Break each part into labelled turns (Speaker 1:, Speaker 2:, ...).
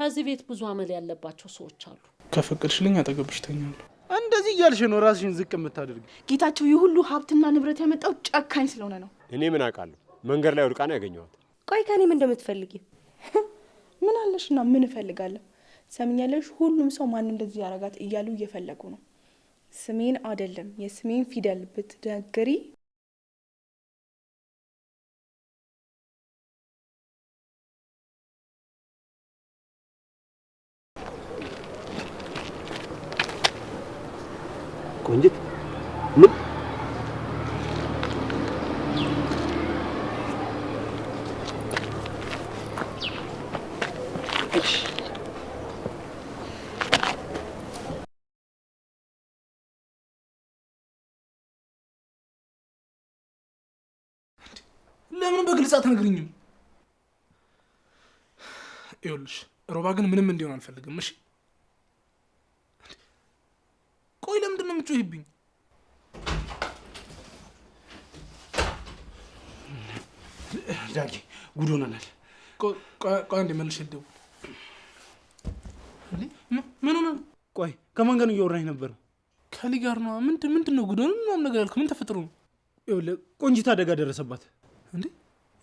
Speaker 1: ከዚህ ቤት ብዙ አመል ያለባቸው ሰዎች አሉ።
Speaker 2: ከፈቀድሽልኝ አጠገብሽ ተኛለሁ።
Speaker 3: እንደዚህ እያልሽ ነው ራስሽን ዝቅ የምታደርጊ?
Speaker 4: ጌታቸው የሁሉ ሀብትና ንብረት ያመጣው ጨካኝ ስለሆነ ነው።
Speaker 5: እኔ ምን አውቃለሁ? መንገድ ላይ ወድቃ ነው ያገኘኋት።
Speaker 6: ቆይ ከኔ ምን እንደምትፈልጊ?
Speaker 4: ምን አለሽና ምን እፈልጋለሁ? ሰምኛለሽ? ሁሉም ሰው ማን እንደዚህ ያረጋት እያሉ እየፈለጉ ነው። ስሜን አይደለም የስሜን ፊደል ብትነግሪ
Speaker 5: ቆንጅት ምን
Speaker 2: ለምን በግልጽ አትነግሪኝም? ይኸውልሽ ሮባ ግን ምንም እንዲሆን አልፈልግም። እሺ ቆይ ለምንድን ነው የምትጮህብኝ?
Speaker 3: ዳጊ ጉድ ሆነናል።
Speaker 2: ቆይ አንዴ መልሼ ልደውል። ምን ሆነ?
Speaker 3: ቆይ ከማን ጋር ነው እያወራኝ ነበረው?
Speaker 2: ከሊ ጋር ነው። ምንድን ነው ጉድ ሆነ? ምናምን ነገር ያልኩህ ምን ተፈጥሮ ነው?
Speaker 3: ይኸውልህ ቆንጂት አደጋ ደረሰባት።
Speaker 2: እንዴ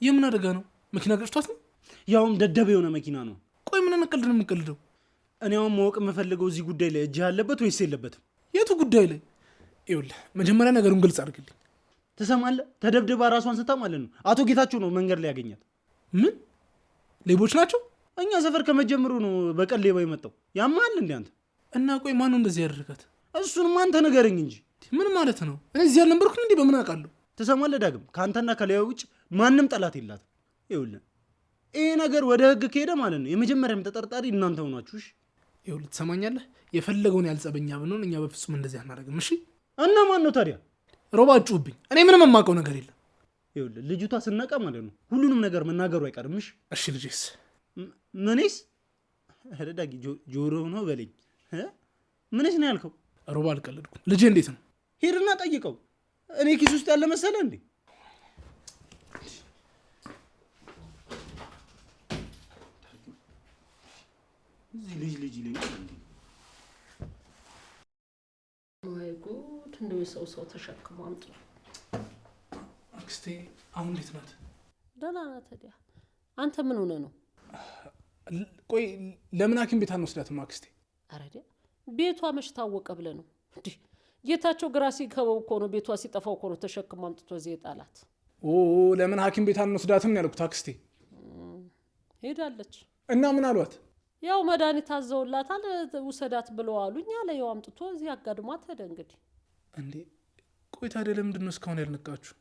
Speaker 2: የምን አደጋ ነው? መኪና ገጭቷት ነው?
Speaker 3: ያውም ደደብ የሆነ መኪና ነው።
Speaker 2: ቆይ ምን ቀልድ ነው የምንቀልደው?
Speaker 3: እኔ አሁን ማወቅ የምፈልገው እዚህ ጉዳይ ላይ እጅ ያለበት ወይስ የለበትም?
Speaker 2: የቱ ጉዳይ ላይ? ይኸውልህ መጀመሪያ ነገሩን ግልጽ አድርግልኝ።
Speaker 3: ትሰማለህ? ተደብድባ ራሷን ስታ ማለት ነው። አቶ ጌታቸው ነው መንገድ ላይ ያገኛት።
Speaker 2: ምን ሌቦች ናቸው?
Speaker 3: እኛ ሰፈር ከመጀመሩ ነው በቀል ሌባ የመጣው። ያማል እንዴ አንተ?
Speaker 2: እና ቆይ ማን ነው እንደዚህ ያደረጋት?
Speaker 3: እሱንም አንተ ንገረኝ እንጂ።
Speaker 2: ምን ማለት ነው? እኔ እዚህ አልነበርኩኝ እንዴ? በምን አውቃለሁ?
Speaker 3: ትሰማለህ ዳግም፣ ከአንተና ከሊያ ውጭ ማንም ጠላት የላትም። ይኸውልህ ይሄ ነገር ወደ ህግ ከሄደ ማለት ነው የመጀመሪያም ተጠርጣሪ እናንተ ሆናችሁ። እሺ
Speaker 2: ይኸውልህ ትሰማኛለህ? የፈለገውን ያልጸበኛ ብንሆን እኛ በፍጹም እንደዚህ አናደርግም። እሺ
Speaker 3: እና ማን ነው ታዲያ?
Speaker 2: ሮባ ጩህብኝ። እኔ ምንም የማውቀው ነገር የለም።
Speaker 3: ይኸውልህ ልጅቷ ስነቃ ማለት ነው ሁሉንም ነገር መናገሩ አይቀርም።
Speaker 2: እሺ ልጄስ?
Speaker 3: ምንስ? ኧረ ዳጊ ጆሮ ነው በለኝ። ምንስ ነው ያልከው?
Speaker 2: ሮባ አልቀለድኩም። ልጄ እንዴት ነው?
Speaker 3: ሄድና ጠይቀው። እኔ ኪስ ውስጥ ያለ መሰለ እንዴ? እዚህ ልጅ ይለኛል እንዴ?
Speaker 1: ወይ ጉድ! እንደው ሰው ተሸክሞ አምጡ።
Speaker 2: አክስቴ አሁን እንዴት ናት?
Speaker 1: ደህና ናት። ታዲያ አንተ ምን ሆነ ነው?
Speaker 2: ቆይ ለምን ሐኪም ቤት አንወስዳትም አክስቴ?
Speaker 1: አረዲ ቤቷ መች ታወቀ ብለህ ነው እንዴ? ጌታቸው ግራ ሲገባው እኮ ነው ቤቷ ሲጠፋው እኮ ነው ተሸክሞ አምጥቶ እዚህ ጣላት።
Speaker 2: ለምን ሐኪም ቤት አንወስዳትም ያልኩት አክስቴ።
Speaker 1: ሄዳለች።
Speaker 2: እና ምን አሏት?
Speaker 1: ያው መድኃኒት አዘውላታል ውሰዳት ብለው አሉኝ አለ። ያው አምጥቶ እዚህ አጋድሟት ሄደ። እንግዲህ
Speaker 2: እንዴ ቆይ ታዲያ ለምንድን ነው እስካሁን ያልነቃችሁ?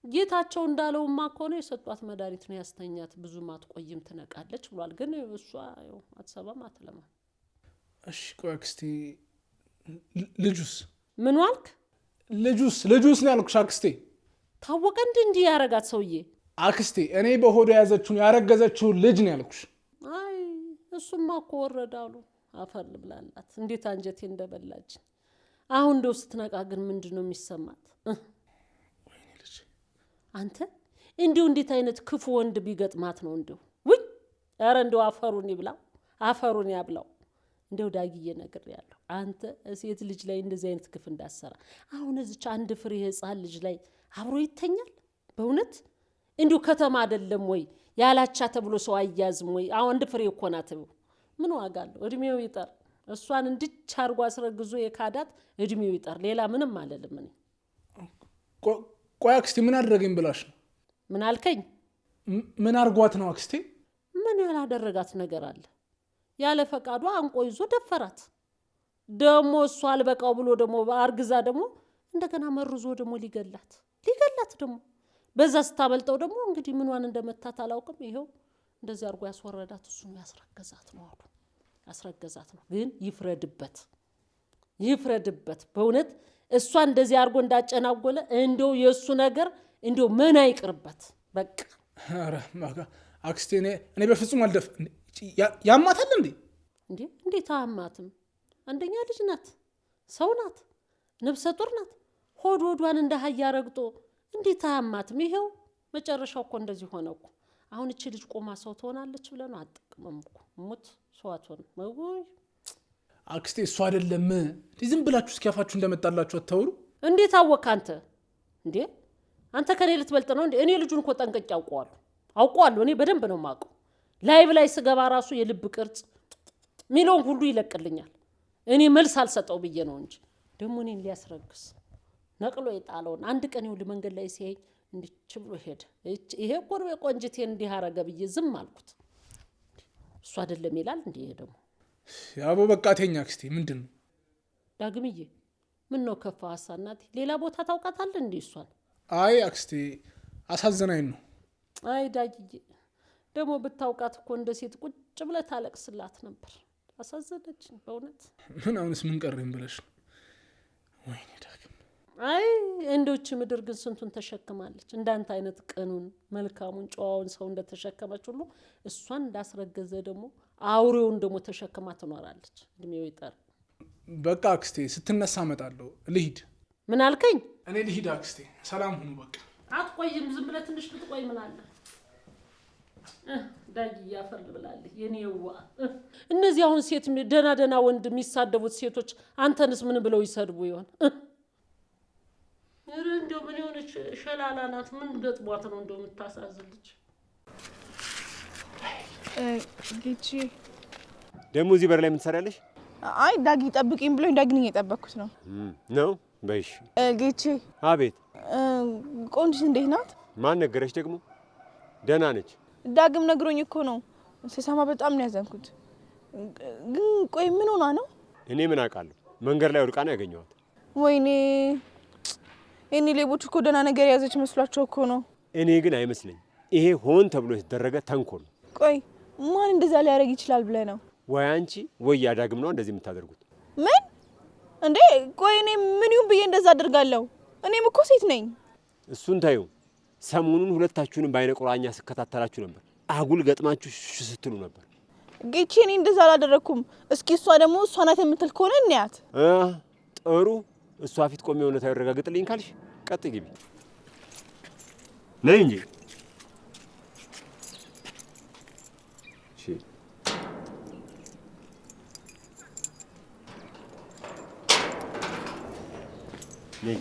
Speaker 1: ጌታቸው እንዳለውማ እኮ ነው የሰጧት መድኃኒት ነው ያስተኛት፣ ብዙም አትቆይም ትነቃለች ብሏል። ግን እሷ ያው አትሰማም አትለማም።
Speaker 2: እሺ ቆይ አክስቴ ልጁስ?
Speaker 1: ምን ዋልክ?
Speaker 2: ልጁስ ነው ያልኩሽ አክስቴ።
Speaker 1: ታወቀ እንዲህ ያረጋት ሰውዬ?
Speaker 2: አክስቴ እኔ በሆዷ ያዘችውን ያረገዘችውን ልጅ ነው ያልኩሽ።
Speaker 1: አይ እሱማ እኮ ወረዳሉ አፈር ልብላላት። እንዴት አንጀቴ እንደበላች። አሁን እንደው ስትነቃ ግን ምንድነው የሚሰማት?
Speaker 2: ወይኔ ልጅ
Speaker 1: አንተ እንደው እንዴት አይነት ክፉ ወንድ ቢገጥማት ነው እንደው? ውይ ኧረ እንደው አፈሩን ይብላው አፈሩን ያብላው። እንደው ዳጊዬ ነግሬያለሁ፣ አንተ ሴት ልጅ ላይ እንደዚህ አይነት ግፍ እንዳሰራ። አሁን እዚች አንድ ፍሬ ህፃን ልጅ ላይ አብሮ ይተኛል? በእውነት እንዲሁ ከተማ አይደለም ወይ ያላቻ ተብሎ ሰው አያዝም ወይ? አሁን አንድ ፍሬ እኮ ናት። ምን ዋጋ አለው? እድሜው ይጠር። እሷን እንድች አርጎ አስረግዞ የካዳት እድሜው ይጠር። ሌላ ምንም አልልም እኔ።
Speaker 2: ቆይ አክስቴ ምን አደረገኝ ብላሽ ነው?
Speaker 1: ምን አልከኝ?
Speaker 2: ምን አርጓት ነው አክስቴ?
Speaker 1: ምን ያላደረጋት ነገር አለ? ያለ ፈቃዷ አንቆ ይዞ ደፈራት። ደሞ እሷ አልበቃው ብሎ ደሞ አርግዛ ደሞ እንደገና መርዞ ደሞ ሊገላት ደሞ በዛ ስታመልጠው ደሞ እንግዲህ ምንዋን እንደመታት አላውቅም። ይሄው እንደዚህ አርጎ ያስወረዳት እሱ ነው። ያስረገዛት ነው አሉ። ያስረገዛት ነው። ግን ይፍረድበት በእውነት እሷ እንደዚህ አርጎ እንዳጨናጎለ እንደው የሱ ነገር እንደው ምን አይቅርበት በቃ።
Speaker 2: አረ አክስቴ እኔ በፍጹም አልደፍ። ያማታል እንዴ?
Speaker 1: እንዴት አያማትም? አንደኛ ልጅ ናት፣ ሰው ናት፣ ነፍሰ ጡር ናት። ሆዷን እንደ አህያ ረግጦ እንዴት አያማትም? ይሄው መጨረሻው እኮ እንደዚህ ሆነ እኮ። አሁን እቺ ልጅ ቆማ ሰው ትሆናለች ብለህ ነው? አጠቅመም እኮ ሙት ሰው አትሆንም። ወይ
Speaker 2: አክስቴ እሱ አይደለም ዝም ብላችሁ እስኪያፋችሁ እንደመጣላችሁ አታወሩ።
Speaker 1: እንዴት አወቅህ አንተ እንዴ? አንተ ከኔ ልትበልጥ ነው እንዴ? እኔ ልጁን እኮ ጠንቅቄ አውቀዋለሁ። እኔ በደንብ ነው የማውቀው። ላይቭ ላይ ስገባ ራሱ የልብ ቅርጽ ሚሊዮን ሁሉ ይለቅልኛል። እኔ መልስ አልሰጠው ብዬ ነው እንጂ ደግሞ እኔን ሊያስረግስ ነቅሎ የጣለውን አንድ ቀን ይኸውልህ መንገድ ላይ ሲያይ እንዲች ብሎ ሄደ። ይሄ እኮ ነው የቆንጅቴን እንዲህ አረገ ብዬ ዝም አልኩት። እሱ አይደለም ይላል እንዴ? ይሄ ደግሞ
Speaker 2: ያቦ በቃ ተኛ አክስቴ። ምንድን ነው
Speaker 1: ዳግምዬ? ምን ነው ከፋ ሀሳናት ሌላ ቦታ ታውቃታለህ እንዴ እሷን?
Speaker 2: አይ አክስቴ አሳዘናኝ ነው።
Speaker 1: አይ ዳግዬ ደግሞ ብታውቃት እኮ እንደ ሴት ቁጭ ብለህ ታለቅስላት ነበር። አሳዘነችኝ በእውነት።
Speaker 2: ምን አሁንስ ምን ቀረኝ ብለሽ ነው? ወይኔ ዳግም።
Speaker 1: አይ እንደውች ምድር ግን ስንቱን ተሸክማለች። እንዳንተ አይነት ቅኑን መልካሙን ጨዋውን ሰው እንደተሸከመች ሁሉ እሷን እንዳስረገዘ ደግሞ አውሬውን ደግሞ ተሸክማ ትኖራለች። እድሜው ይጠር።
Speaker 2: በቃ አክስቴ ስትነሳ እመጣለሁ። ልሂድ።
Speaker 1: ምን አልከኝ?
Speaker 2: እኔ ልሂድ አክስቴ። ሰላም ሁኑ። በቃ
Speaker 1: አትቆይም? ዝም ብለህ ትንሽ ብትቆይ ምን አለ? ዳጊ ያፈር ብላለች የኔዋ። እነዚህ አሁን ሴት ደና ወንድ የሚሳደቡት ሴቶች አንተንስ ምን ብለው ይሰድቡ ይሆን? እንደው ምን የሆነች ሸላላ ናት። ምን ገጥሟት ነው እንደው የምታሳዝልች?
Speaker 4: ጌቺ
Speaker 5: ደግሞ እዚህ በር ላይ ምን ትሰሪያለሽ?
Speaker 4: አይ ዳጊ ጠብቂኝ ብሎኝ ዳግን እየጠበቅኩት ነው።
Speaker 5: ነው በይሽ።
Speaker 4: ጌቺ
Speaker 5: አቤት።
Speaker 4: ቆንጆ እንዴት ናት?
Speaker 5: ማን ነገረሽ ደግሞ? ደህና ነች።
Speaker 4: ዳግም ነግሮኝ እኮ ነው። ስሰማ በጣም ነው ያዘንኩት። ግን ቆይ ምን ሆና ነው?
Speaker 5: እኔ ምን አውቃለሁ? መንገድ ላይ ወድቃ ነው ያገኘኋት።
Speaker 4: ወይኔ እኔ ሌቦች እኮ ደህና ነገር የያዘች መስሏቸው እኮ ነው።
Speaker 5: እኔ ግን አይመስለኝም። ይሄ ሆን ተብሎ የተደረገ ተንኮል።
Speaker 4: ቆይ ማን እንደዛ ሊያደርግ ይችላል ብለህ ነው?
Speaker 5: ወይ አንቺ ወይ ያ ዳግም ነው እንደዚህ የምታደርጉት።
Speaker 4: ምን እንዴ? ቆይ እኔ ምን ይሁን ብዬ እንደዛ አደርጋለሁ? እኔም እኮ ሴት ነኝ።
Speaker 5: እሱን ታዩ። ሰሞኑን ሁለታችሁንም በአይነ ቁራኛ ስከታተላችሁ ነበር። አጉል ገጥማችሁ ስትሉ ነበር።
Speaker 4: ጌቼ እኔ እንደዛ አላደረኩም። እስኪ እሷ ደግሞ እሷ ናት የምትል ከሆነ እንያት።
Speaker 5: ጥሩ። እሷ ፊት ቆሜ እውነታ ያረጋግጥልኝ ካልሽ ቀጥ ግቢ። ነይ እንጂ። እሺ ነይ።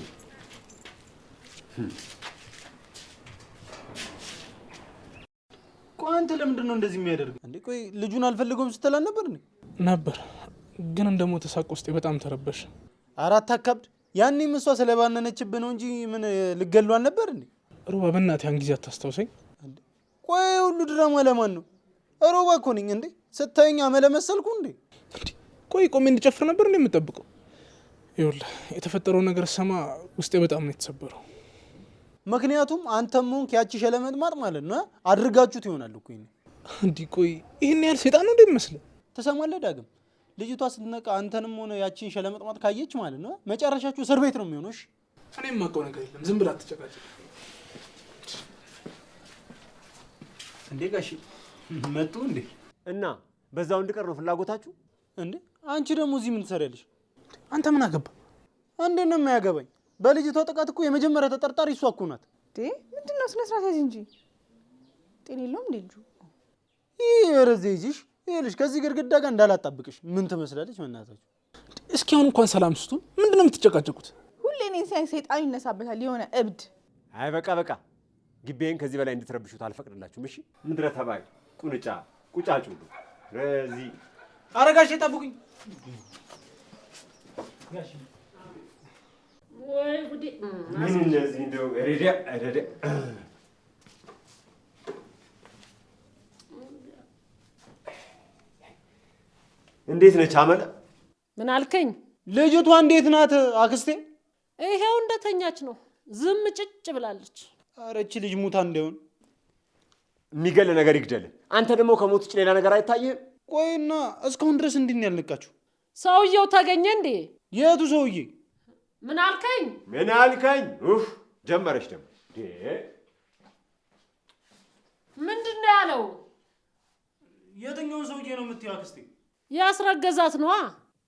Speaker 3: ቆይ አንተ ለምንድን ነው እንደዚህ የሚያደርግ እንዴ? ቆይ ልጁን አልፈልገውም ስትል ነበር እንዴ?
Speaker 2: ነበር ግን እንደሞተ ሳቅ ውስጤ በጣም ተረበሽ።
Speaker 3: አራት አካብድ ያኔም እሷ ስለባነነችብህ ነው እንጂ ምን ልገሉ አልነበር እንዴ?
Speaker 2: ሮባ በእናትህ ያን ጊዜ አታስታውሰኝ።
Speaker 3: ቆይ ሁሉ ድራማ ለማን ነው? ሮባ እኮ ነኝ እንዴ? ስታየኝ አመለመሰልኩ እንዴ?
Speaker 2: ቆይ ቆሜ እንድጨፍር ነበር እንዴ የምጠብቀው? ይኸውልህ የተፈጠረው ነገር ሰማ ውስጤ በጣም ነው የተሰበረው።
Speaker 3: ምክንያቱም አንተም ሆንክ ያቺ ሸለመጥማጥ ማለት ነው አድርጋችሁት ይሆናል እኮ ይሄን።
Speaker 2: እንዲህ ቆይ ይሄን ያህል ሰይጣን ነው እንደሚመስል
Speaker 3: ተሰማለህ ዳግም? ልጅቷ ስትነቃ አንተንም ሆነ ያቺን ሸለመጥማጥ ካየች ማለት ነው መጨረሻችሁ እስር ቤት ነው የሚሆነው። እሺ
Speaker 2: እኔ የማውቀው ነገር የለም። ዝም ብላ አትጨቃጨቅ
Speaker 3: እንዴ። ጋሺ መጡ እንዴ?
Speaker 5: እና በዛው እንድቀር ነው ፍላጎታችሁ
Speaker 3: እንዴ? አንቺ ደግሞ እዚህ ምን ትሰሪያለሽ?
Speaker 2: አንተ ምን አገባ?
Speaker 3: እንዴት ነው የሚያገባኝ? በልጅቷ ጥቃት እኮ የመጀመሪያ ተጠርጣሪ እሷ እኮ ናት።
Speaker 4: ምንድነው ስነ ስርዓት ያዝ እንጂ ጤና የለውም እንዴ ልጁ?
Speaker 3: ይሄ ረዘ ይጂሽ ይልሽ ከዚህ ግድግዳ ጋር እንዳላጣብቅሽ። ምን ትመስላለች መናታችሁ?
Speaker 2: እስኪ አሁን እንኳን ሰላም ስቱ። ምንድነው የምትጨቃጨቁት?
Speaker 4: ሁሌ እኔን ሲያይ ሰይጣን ይነሳበታል የሆነ እብድ።
Speaker 5: አይ በቃ ግቤን ከዚህ በላይ እንድትረብሹት አልፈቅድላችሁም። እሺ ምድረ ተባይ ቁንጫ ቁጫጭ ሁሉ ረዚ
Speaker 3: አረጋሽ ጠብቁኝ። ጋሽ
Speaker 1: ወይ ጉዴ!
Speaker 5: ምን እንደዚህ እንደው ረደ እንዴት ነች አመለ?
Speaker 1: ምን አልከኝ?
Speaker 3: ልጅቷ እንዴት ናት አክስቴ?
Speaker 1: ይሄው እንደተኛች ነው። ዝም ጭጭ ብላለች።
Speaker 3: ኧረ እቺ ልጅ ሙታ እንደሆን
Speaker 5: የሚገል ነገር ይግደል። አንተ ደግሞ ከሞት ውጭ ሌላ ነገር አይታየህም?
Speaker 3: ቆይና እስካሁን ድረስ እንዴት ነው ያልነቃችሁ?
Speaker 1: ሰውየው ተገኘ እንዴ?
Speaker 3: የቱ ሰውዬ?
Speaker 1: ምን አልከኝ?
Speaker 5: ምን አልከኝ? ጀመረች ደግሞ።
Speaker 1: ምንድን ነው ያለው?
Speaker 3: የትኛውን ሰውዬ ነው የምትይው አክስቴ?
Speaker 1: ያስረገዛት ነዋ።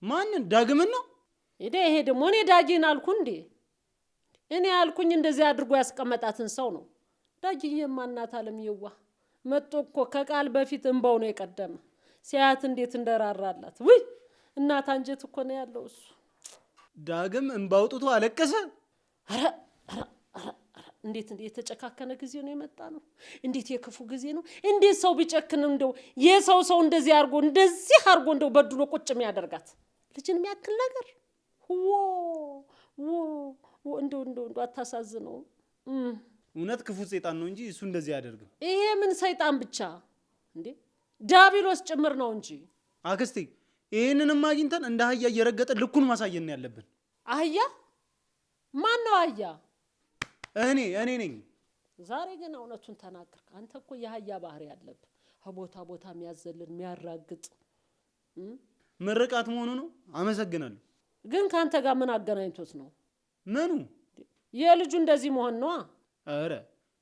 Speaker 3: ማንን? ዳግምን ነው?
Speaker 1: ይሄ ደግሞ እኔ ዳጊን አልኩ እንዴ? እኔ ያልኩኝ እንደዚህ አድርጎ ያስቀመጣትን ሰው ነው። ዳጊዬ ማናት አለም የዋ መጥቶ እኮ ከቃል በፊት እንባው ነው የቀደመ። ሲያት እንዴት እንደራራላት! ውይ እናት አንጀት እኮ ነው ያለው እሱ።
Speaker 3: ዳግም እንባ አውጥቶ አለቀሰ።
Speaker 1: ኧረ እንዴት የተጨካከነ ጊዜ ነው የመጣ ነው! እንዴት የክፉ ጊዜ ነው! እንዴት ሰው ቢጨክን እንደው ሰው እንደዚህ አድርጎ እንደው በድሎ ቁጭ የሚያደርጋት ልጅን የሚያክል ነገር እንደው አታሳዝነው።
Speaker 3: እውነት ክፉ ሰይጣን ነው እንጂ እሱ እንደዚህ አያደርግም።
Speaker 1: ይሄ ምን ሰይጣን ብቻ እንዴ ዲያብሎስ ጭምር ነው እንጂ።
Speaker 3: አክስቴ ይሄንንም አግኝተን እንደ አህያ እየረገጠ ልኩን ማሳየን ያለብን።
Speaker 1: አህያ? ማን ነው አህያ?
Speaker 3: እኔ ነኝ።
Speaker 1: ዛሬ ግን እውነቱን ተናገርክ። አንተ እኮ የአህያ ባህሪ ያለብህ ከቦታ የሚያዘልን የሚያራግጥ
Speaker 3: ምርቃት መሆኑ ነው። አመሰግናለሁ።
Speaker 1: ግን ከአንተ ጋር ምን አገናኝቶት ነው?
Speaker 3: ምኑ?
Speaker 1: የልጁ እንደዚህ መሆን ነዋ።
Speaker 3: ኧረ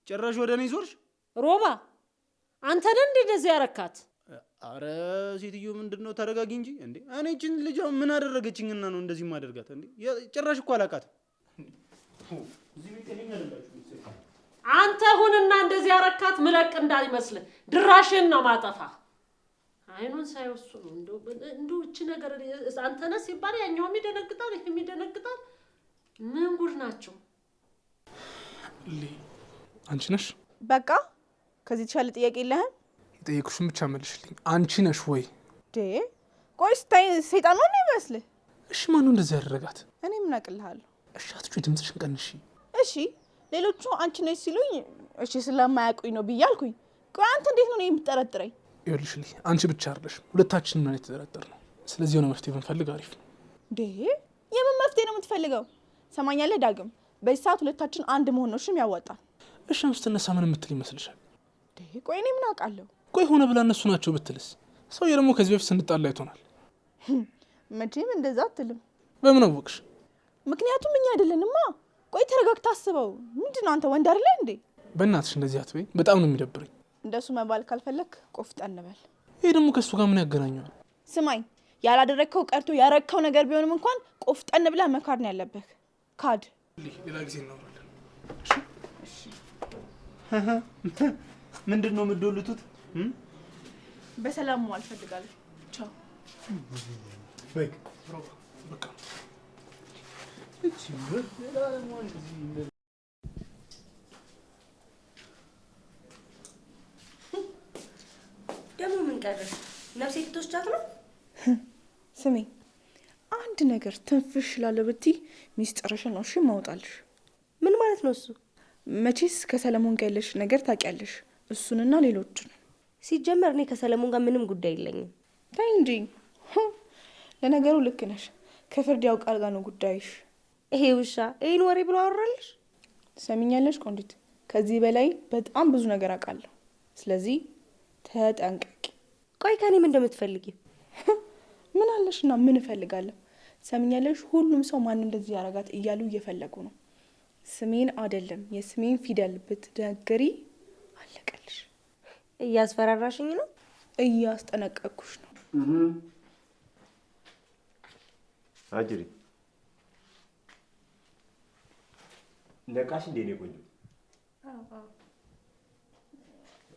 Speaker 3: ጭራሽ ወደ እኔ ዞርሽ?
Speaker 1: ሮባ አንተ ነህ እንዴ እንደዚህ ያረካት?
Speaker 3: አረ ሴትዮ ምንድን ነው? ተረጋጊ እንጂ እንዴ። እኔ እችን ልጅ ምን አደረገችኝና ነው እንደዚህ ማደርጋት እንዴ? ጭራሽ እኮ አላውቃትም።
Speaker 1: አንተ ሁንና እንደዚህ ያረካት ምለቅ እንዳይመስልህ ድራሽን ነው ማጠፋ። አይኑን ሳይወሱ ነው እንደው እቺ ነገር አንተ ነህ ሲባል ያኛውም ይደነግጣል፣ ይሄም ይደነግጣል። ምን ጉድ ናቸው!
Speaker 2: አንቺ ነሽ?
Speaker 4: በቃ ከዚህ የተሻለ ጥያቄ የለህም?
Speaker 2: የጠየቁሽን ብቻ መልሽልኝ። አንቺ ነሽ ወይ?
Speaker 4: ቆይ ስታይ ሰይጣን ነው ይመስልህ?
Speaker 2: እሺ ማነው እንደዚህ ያደረጋት?
Speaker 4: እኔ ምን አቅልሃለሁ?
Speaker 2: እሺ አትጩ፣ ድምፅሽን ቀንሺ።
Speaker 4: እሺ ሌሎቹ አንቺ ነሽ ሲሉኝ እሺ ስለማያውቁኝ ነው ብያልኩኝ። ቆይ አንተ እንዴት ነው የምትጠረጥረኝ?
Speaker 2: ይኸውልሽ አንቺ ብቻ አይደለሽ፣ ሁለታችንም ነው የተጠረጠርነው። ስለዚህ የሆነ መፍትሄ ብንፈልግ አሪፍ ነው።
Speaker 4: የምን መፍትሄ ነው የምትፈልገው? ሰማኛለህ ዳግም፣ በዚህ ሰዓት ሁለታችን አንድ መሆን ነው እሺም ያዋጣል።
Speaker 2: እሺ ስትነሳ ምን የምትል ይመስልሻል?
Speaker 4: ቆይ እኔ ምን አውቃለሁ?
Speaker 2: ቆይ ሆነ ብላ እነሱ ናቸው ብትልስ? ሰውዬ ደግሞ ከዚህ በፊት ስንጣላ አይቶናል።
Speaker 4: መቼም እንደዛ አትልም።
Speaker 2: በምን አወቅሽ?
Speaker 4: ምክንያቱም እኛ አይደለንማ። ቆይ ተረጋግተህ አስበው። ምንድነው አንተ ወንድ አይደለ እንዴ?
Speaker 2: በእናትሽ እንደዚህ አትበይ፣ በጣም ነው የሚደብረኝ።
Speaker 4: እንደሱ መባል ካልፈለክ ቆፍጠን በል።
Speaker 2: ይሄ ደግሞ ከሱ ጋር ምን ያገናኘዋል?
Speaker 4: ስማኝ፣ ያላደረግከው ቀርቶ ያረግከው ነገር ቢሆንም እንኳን ቆፍጠን ብለህ መካድ ነው ያለብህ። ካድ።
Speaker 2: ሌላ ጊዜ እናወራለን።
Speaker 3: ምንድን ነው የምትዶልቱት?
Speaker 4: በሰላም መዋል እፈልጋለሁ። ቻው።
Speaker 2: በቃ
Speaker 6: ደግሞ ምን ቀረ? ነፍሴ ትወስጃት ነው?
Speaker 4: ስሚ፣ አንድ ነገር ትንፍሽ ላለ ብትይ ሚስጥርሽን ነው እሺ ማውጣልሽ።
Speaker 6: ምን ማለት ነው እሱ?
Speaker 4: መቼስ ከሰለሞን ጋር ያለሽ ነገር ታውቂያለሽ፣ እሱንና ሌሎችን።
Speaker 6: ሲጀመር እኔ ከሰለሞን ጋር ምንም ጉዳይ የለኝም።
Speaker 4: ታይ እንጂ። ለነገሩ ልክ ነሽ፣ ከፍርድ ያውቃል ጋር ነው ጉዳይሽ።
Speaker 6: ይሄ ውሻ ይሄን ወሬ ብሎ አወራልሽ?
Speaker 4: ሰሚኛለሽ ቆንዲት፣ ከዚህ በላይ በጣም ብዙ ነገር አውቃለሁ። ስለዚህ ተጠንቀቂ።
Speaker 6: ቆይ ከኔ ምን እንደምትፈልጊው?
Speaker 4: ምን አለሽና ምን እፈልጋለሁ? ሰሚኛለሽ፣ ሁሉም ሰው ማን እንደዚህ ያረጋት እያሉ እየፈለጉ ነው። ስሜን አይደለም የስሜን ፊደል ብትነግሪ አለቀልሽ።
Speaker 6: እያስፈራራሽኝ ነው?
Speaker 4: እያስጠነቀቅኩሽ ነው።
Speaker 5: አጅሪ ነቃሽ እንዴ ነው ቆንጆ?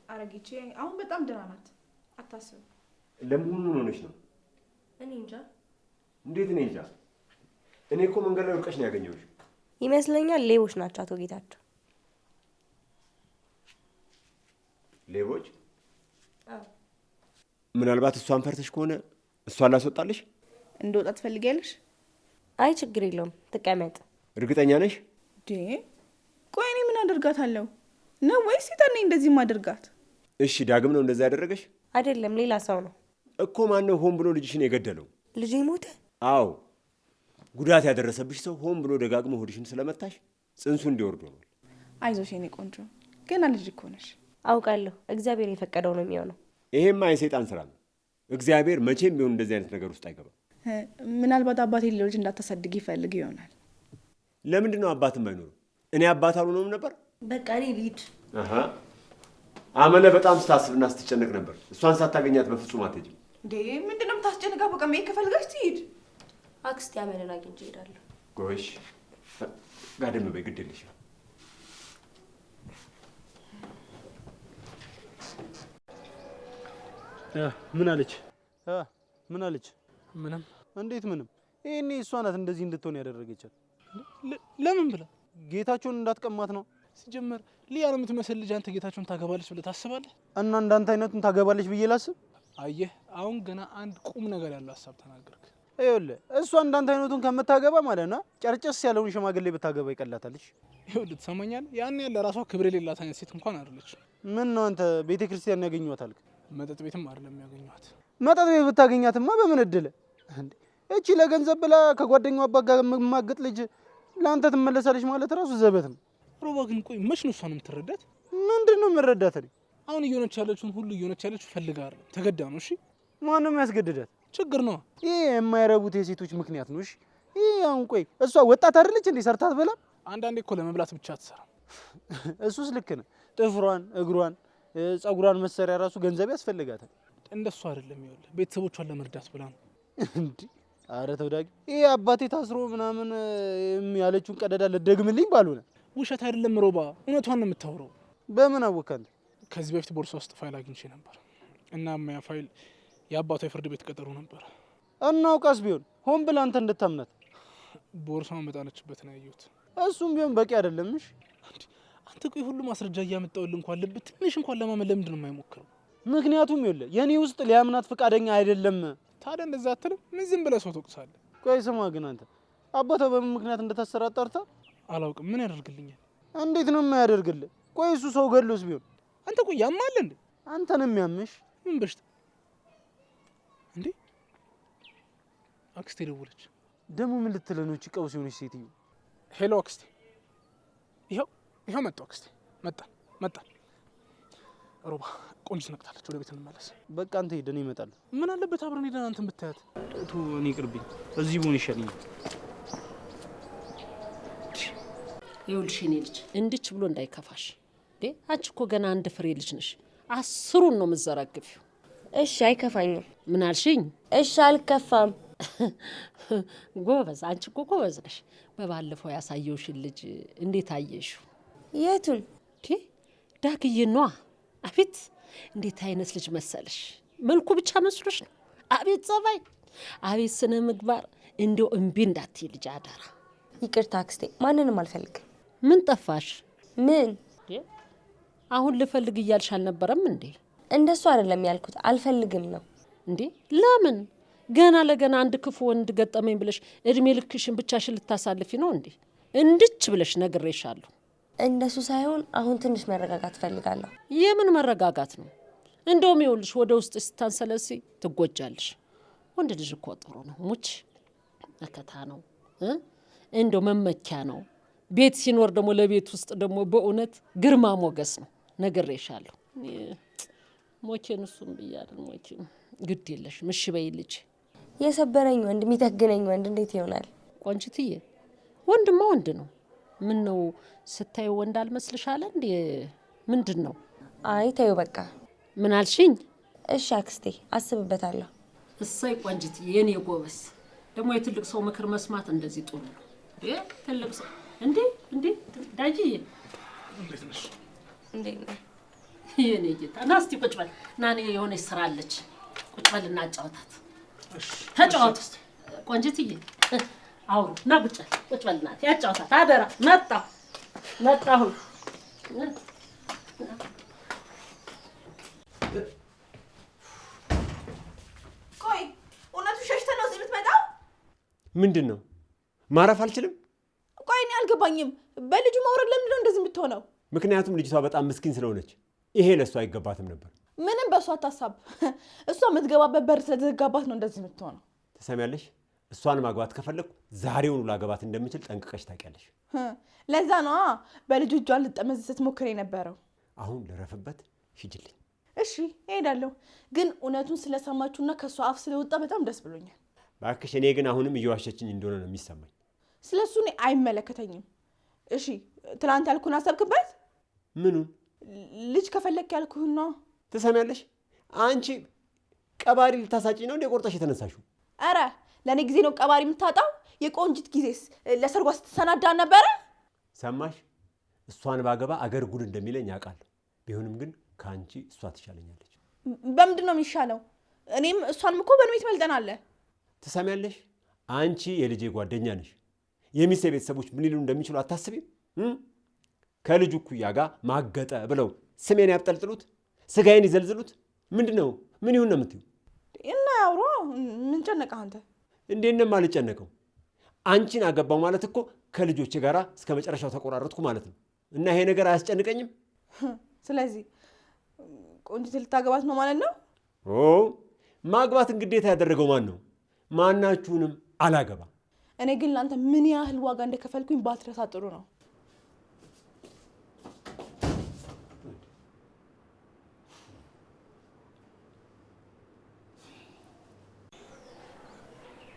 Speaker 4: አረጊቼ አሁን በጣም ደህና ናት፣ አታስብ።
Speaker 5: ለምን ሆነሽ ነው?
Speaker 6: እኔ እንጃ።
Speaker 5: እንዴት ነው እንጃ? እኔ እኮ መንገድ ላይ ወርቀሽ ነው ያገኘሁሽ።
Speaker 6: ይመስለኛል ሌቦች ናቸው አቶ ጌታቸው።
Speaker 5: ሌቦች? ምናልባት እሷን ፈርተሽ ከሆነ እሷን ላስወጣልሽ?
Speaker 4: እንደወጣ ትፈልጊያለሽ?
Speaker 6: አይ ችግር የለውም ትቀመጥ።
Speaker 5: እርግጠኛ ነሽ?
Speaker 4: ቆይ እኔ ምን አደርጋታለሁ ነው ወይስ ሲጠኔ እንደዚህ ማደርጋት?
Speaker 5: እሺ ዳግም ነው እንደዛ ያደረገሽ?
Speaker 6: አይደለም ሌላ ሰው ነው
Speaker 5: እኮ። ማን ነው ሆን ብሎ ልጅሽን የገደለው?
Speaker 6: ልጄ ሞተ?
Speaker 5: አዎ ጉዳት ያደረሰብሽ ሰው ሆን ብሎ ደጋግሞ ሆድሽን ስለመታሽ ጽንሱ እንዲወርድ ሆኗል።
Speaker 4: አይዞሽ የኔ ቆንጆ፣ ገና ልጅ እኮ ነሽ።
Speaker 6: አውቃለሁ፣ እግዚአብሔር የፈቀደው ነው የሚሆነው።
Speaker 5: ይሄማ የሰይጣን ስራ ነው። እግዚአብሔር መቼም ቢሆን እንደዚህ አይነት ነገር ውስጥ አይገባም።
Speaker 4: ምናልባት አባቴ ልጅ እንዳታሳድግ ይፈልግ ይሆናል።
Speaker 5: ለምንድን ነው አባትም አይኖርም? እኔ አባት አልሆነም ነበር?
Speaker 6: በቃ እኔ ልሂድ።
Speaker 5: አመለ በጣም ስታስብና ስትጨነቅ ነበር። እሷን ሳታገኛት በፍጹም አትሄጂም።
Speaker 4: ምንድነው የምታስጨንቃ? በቃ መሄድ ከፈልጋች ትሂድ።
Speaker 6: አክስቴ አመለን አግኝቼ እሄዳለሁ።
Speaker 5: ጎሽ ጋደም በይ፣ ግድ የለሽም።
Speaker 3: ምን አለች? ምን አለች?
Speaker 2: ምንም።
Speaker 3: እንዴት ምንም? ይሄኔ እሷ ናት እንደዚህ እንድትሆን ያደረገቻት።
Speaker 2: ለምን ብላ?
Speaker 3: ጌታቸውን እንዳትቀማት ነው።
Speaker 2: ሲጀመር ሊያን የምትመስል ልጅ አንተ ጌታቸውን ታገባለች ብለህ ታስባለህ?
Speaker 3: እና እንዳንተ አይነቱን ታገባለች ብዬ ላስብ?
Speaker 2: አየህ፣ አሁን ገና አንድ ቁም ነገር ያለው ሀሳብ ተናገርክ።
Speaker 3: ይኸውልህ እሷ እንዳንተ አይነቱን ከምታገባ ማለት ነው ጨርጨስ ያለውን ሽማግሌ ብታገባ ይቀላታለች።
Speaker 2: ይኸውልህ ትሰማኛለህ? ያን ያለ ራሷ ክብር የሌላት አይነት ሴት እንኳን አይደለች።
Speaker 3: ምን ነው አንተ ቤተ ክርስቲያን ያገኘኋት አልክ?
Speaker 2: መጠጥ ቤትም አይደለም ያገኘኋት።
Speaker 3: መጠጥ ቤት ብታገኛትማ በምን እድል እንዴ! እቺ ለገንዘብ ብላ ከጓደኛዋ አባት ጋር የማገጥ ልጅ ለአንተ ትመለሳለች ማለት ራሱ ዘበት ነው።
Speaker 2: ሮባ ግን ቆይ መች ነው እሷን የምትረዳት?
Speaker 3: ምንድን ነው የምረዳት?
Speaker 2: አሁን እየሆነች ያለችውን ሁሉ እየሆነች ያለችው ፈልጋ አይደለም ተገዳ ነው። እሺ
Speaker 3: ማንም ያስገድዳት?
Speaker 2: ችግር ነው
Speaker 3: ይሄ የማይረቡት የሴቶች ምክንያት ነው። እሺ ይሄ አሁን ቆይ እሷ ወጣት አይደለች እንዴ? ሰርታት በላ።
Speaker 2: አንዳንዴ እኮ ለመብላት ብቻ አትሰራም።
Speaker 3: እሱስ ልክ ነህ። ጥፍሯን፣ እግሯን፣ ጸጉሯን መሰሪያ ራሱ ገንዘብ ያስፈልጋታል።
Speaker 2: እንደሱ አይደለም። ይኸውልህ ቤተሰቦቿን ለመርዳት ብላ ነው
Speaker 3: እንዴ። ኧረ ተው ዳጊ፣ ይሄ አባቴ ታስሮ ምናምን ያለችውን ቀደዳ ልትደግምልኝ ባልሆነ።
Speaker 2: ውሸት አይደለም ሮባ፣ እውነቷን ነው የምታወራው።
Speaker 3: በምን አወቅህ አንተ?
Speaker 2: ከዚህ በፊት ቦርሳ ውስጥ ፋይል አግኝቼ ነበር እና ያ ፋይል የአባቷ የፍርድ ቤት ቀጠሮ ነበር።
Speaker 3: እናውቃስ ቢሆን ሆን ብላ አንተ እንድታምናት
Speaker 2: ቦርሳውን መጣለችበት ነው ያየሁት።
Speaker 3: እሱም ቢሆን በቂ አይደለም። እሺ
Speaker 2: አንተ ቆይ ሁሉ ማስረጃ እያመጣሁልህ እንኳን ልብ ትንሽ እንኳን ለማመን ለምንድን ነው የማይሞክረው?
Speaker 3: ምክንያቱም ይኸውልህ የኔ ውስጥ ሊያምናት ፈቃደኛ አይደለም።
Speaker 2: ታዲያ እንደዛ አትልም? ምን ዝም ብለህ ሰው ትወቅሳለህ?
Speaker 3: ቆይ ስማ ግን አንተ አባቷ በምን ምክንያት እንደታሰረ አጣርተሃል?
Speaker 2: አላውቅም። ምን ያደርግልኛል?
Speaker 3: እንዴት ነው የማያደርግልህ? ቆይ እሱ ሰው ገሎስ ቢሆን
Speaker 2: አንተ ቆይ ያማል እንዴ?
Speaker 3: አንተንም ያምሽ
Speaker 2: ምን በሽታ እንዴ? አክስቴ ደወለች።
Speaker 3: ደግሞ ምን ልትለ ነው? እቺ ቀውስ የሆነች ሴትዮ።
Speaker 2: ሄሎ አክስቴ፣ ይኸው መጣሁ አክስቴ። መጣ ሮባ፣ ቆንጆ ነቅታለች። ወደ ቤት እንመለስ።
Speaker 3: በቃ አንተ ሄደን ይመጣል።
Speaker 2: ምን አለበት አብረን ሄደን አንተን ብታያት።
Speaker 3: እኔ ይቅርብኝ፣ እዚህ ብሆን ይሻለኛል።
Speaker 1: ይኸውልሽ የኔ ልጅ እንድች ብሎ እንዳይከፋሽ እንዴ። አንቺ እኮ ገና አንድ ፍሬ ልጅ ነሽ። 10ሩን ነው የምትዘረግፊው።
Speaker 6: እሺ አይከፋኝም።
Speaker 1: ምን አልሽኝ?
Speaker 6: እሺ አልከፋም።
Speaker 1: ጎበዝ፣ አንቺ እኮ ጎበዝ ነሽ። በባለፈው ያሳየውሽን ልጅ እንዴት አየሽው?
Speaker 6: የቱን?
Speaker 1: ዳግዬ ነዋ። አቤት እንዴት አይነት ልጅ መሰለሽ! መልኩ ብቻ መስሎሽ ነው? አቤት ጸባይ፣ አቤት ስነ ምግባር። እንደው እምቢ እንዳትይ ልጅ አደራ።
Speaker 6: ይቅርታ አክስቴ፣ ማንንም አልፈልግም።
Speaker 1: ምን ጠፋሽ?
Speaker 6: ምን?
Speaker 1: አሁን ልፈልግ እያልሽ አልነበረም እንዴ?
Speaker 6: እንደሱ አይደለም ያልኩት፣ አልፈልግም ነው።
Speaker 1: እንዴ ለምን? ገና ለገና አንድ ክፉ ወንድ ገጠመኝ ብለሽ እድሜ ልክሽን ብቻሽን ልታሳልፊ ነው እንዴ? እንድች ብለሽ ነግሬሻለሁ።
Speaker 6: እንደሱ ሳይሆን አሁን ትንሽ መረጋጋት ፈልጋለሁ።
Speaker 1: የምን መረጋጋት ነው? እንደውም ይኸውልሽ ወደ ውስጥ ስታንሰለሲ ትጎጃለሽ። ወንድ ልጅ እኮ ጥሩ ነው፣ ሙች መከታ ነው፣ እንደው መመኪያ ነው። ቤት ሲኖር ደግሞ ለቤት ውስጥ ደግሞ በእውነት ግርማ ሞገስ ነው። ነግሬሻለሁ። ሞቼን እሱም ብያለሁ። ሞቼ ግድ የለሽም እሺ በይ ልጅ።
Speaker 6: የሰበረኝ ወንድ የሚጠግነኝ ወንድ እንዴት ይሆናል?
Speaker 1: ቆንጅትዬ ወንድማ ወንድ ነው። ምን ነው ስታዩ ወንድ አልመስልሽ አለ እንዴ? ምንድን ነው?
Speaker 6: አይ ተይው በቃ።
Speaker 1: ምን አልሽኝ?
Speaker 6: እሺ አክስቴ አስብበታለሁ።
Speaker 1: እሰይ ቆንጅትዬ የኔ ጎበስ። ደግሞ የትልቅ ሰው ምክር መስማት እንደዚህ ጥሩ ነው። ትልቅ ሰው እንዴ ዳጊዬ
Speaker 2: እንዴት ነሽ?
Speaker 6: እንዴት ነው
Speaker 1: የኔ ጌታ? ና እስቲ ቁጭ በል። ና እኔ የሆነች ስራ አለች። ቁጭ በል እና አጫውታት። ተጫወቱ ቆንጅትዬ። አውሩ ና ቁጭ በል እናቴ ያጫውታት። አደራ መጣሁ።
Speaker 4: ቆይ እውነቱ ሸሽተህ ነው እዚህ የምትመጣው?
Speaker 5: ምንድን ነው ማረፍ አልችልም?
Speaker 4: ቆይ እኔ አልገባኝም። በልጁ መውረድ ለምንድን ነው እንደዚህ የምትሆነው?
Speaker 5: ምክንያቱም ልጅቷ በጣም ምስኪን ስለሆነች ይሄ ለእሷ አይገባትም ነበር።
Speaker 4: ምንም በእሷ አታሳብ። እሷ የምትገባበት በር ስለተዘጋባት ነው እንደዚህ የምትሆነው።
Speaker 5: ትሰሚያለሽ? እሷን ማግባት ከፈለኩ ዛሬውኑ ላገባት እንደምችል ጠንቅቀሽ ታውቂያለሽ።
Speaker 4: ለዛ ነዋ በልጁ እጇን ልጠመዝ ስትሞክር የነበረው።
Speaker 5: አሁን ልረፍበት፣ ሂጅልኝ።
Speaker 4: እሺ እሄዳለሁ፣ ግን እውነቱን ስለሰማችሁና ከእሷ አፍ ስለወጣ በጣም ደስ ብሎኛል።
Speaker 5: እባክሽ፣ እኔ ግን አሁንም እየዋሸችኝ እንደሆነ ነው የሚሰማኝ።
Speaker 4: ስለ እሱ እኔ አይመለከተኝም። እሺ ትናንት ያልኩህን አሰብክበት?
Speaker 5: ምኑን?
Speaker 4: ልጅ ከፈለክ ያልኩህን ነው።
Speaker 5: ትሰሚያለሽ? አንቺ ቀባሪ ልታሳጪ ነው እንደ ቆርጠሽ የተነሳሽው?
Speaker 4: ኧረ ለእኔ ጊዜ ነው ቀባሪ የምታጣው? የቆንጂት ጊዜስ ለሰርጓ ስትሰናዳ ነበረ?
Speaker 5: ሰማሽ? እሷን ባገባ አገር ጉድ እንደሚለኝ ያውቃለሁ። ቢሆንም ግን ከአንቺ እሷ ትሻለኛለች።
Speaker 4: በምንድን ነው የሚሻለው? እኔም እሷንም እኮ በእድሜ ትበልጠናል።
Speaker 5: ትሰሚያለሽ? አንቺ የልጄ ጓደኛ ነሽ። የሚስቴ ቤተሰቦች ምን ይሉ እንደሚችሉ አታስቢም? ከልጁ እኩያ ጋር ማገጠ ብለው ስሜን ያብጠልጥሉት፣ ስጋዬን ይዘልዝሉት። ምንድን ነው? ምን ይሁን ነው የምትይው?
Speaker 4: እና ያውሮ ምን ጨነቀህ አንተ?
Speaker 5: እንዴት ነው የማልጨነቀው? አንቺን አገባው ማለት እኮ ከልጆቼ ጋር እስከ መጨረሻው ተቆራረጥኩ ማለት ነው። እና ይሄ ነገር አያስጨንቀኝም?
Speaker 4: ስለዚህ ቆንጂት ልታገባት ነው ማለት ነው?
Speaker 5: ማግባትን ግዴታ ያደረገው ማን ነው? ማናችሁንም አላገባ።
Speaker 4: እኔ ግን ለአንተ ምን ያህል ዋጋ እንደከፈልኩኝ ባትረሳ ጥሩ ነው።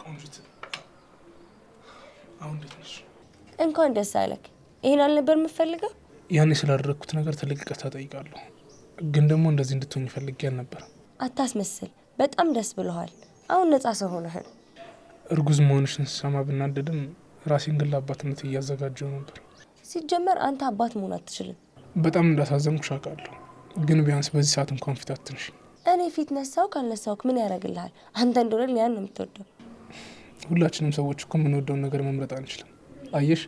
Speaker 2: ቆንጂት አሁን እንዴት ነሽ?
Speaker 6: እንኳን ደስ አለክ። ይሄን አልነበር የምፈልገው?
Speaker 2: ያኔ ስላደረግኩት ነገር ትልቅ ይቅርታ ጠይቃለሁ። ግን ደግሞ እንደዚህ እንድትሆኝ ፈልጌ አልነበረም።
Speaker 6: አታስመስል። በጣም ደስ ብለዋል። አሁን ነፃ ሰው ሆነሃል።
Speaker 2: እርጉዝ መሆንሽን ስሰማ ብናደድም ራሴን ግን ለአባትነት እያዘጋጀው ነበር።
Speaker 6: ሲጀመር አንተ አባት መሆን አትችልም።
Speaker 2: በጣም እንዳሳዘንኩሽ አውቃለሁ። ግን ቢያንስ በዚህ ሰዓት እንኳን ፊት አትንሽ።
Speaker 6: እኔ ፊት ነሳው ካልነሳውክ ምን ያደርግልሃል? አንተ እንደሆነ ያን ነው የምትወደው።
Speaker 2: ሁላችንም ሰዎች እኮ የምንወደውን ነገር መምረጥ አንችልም። አየሽ፣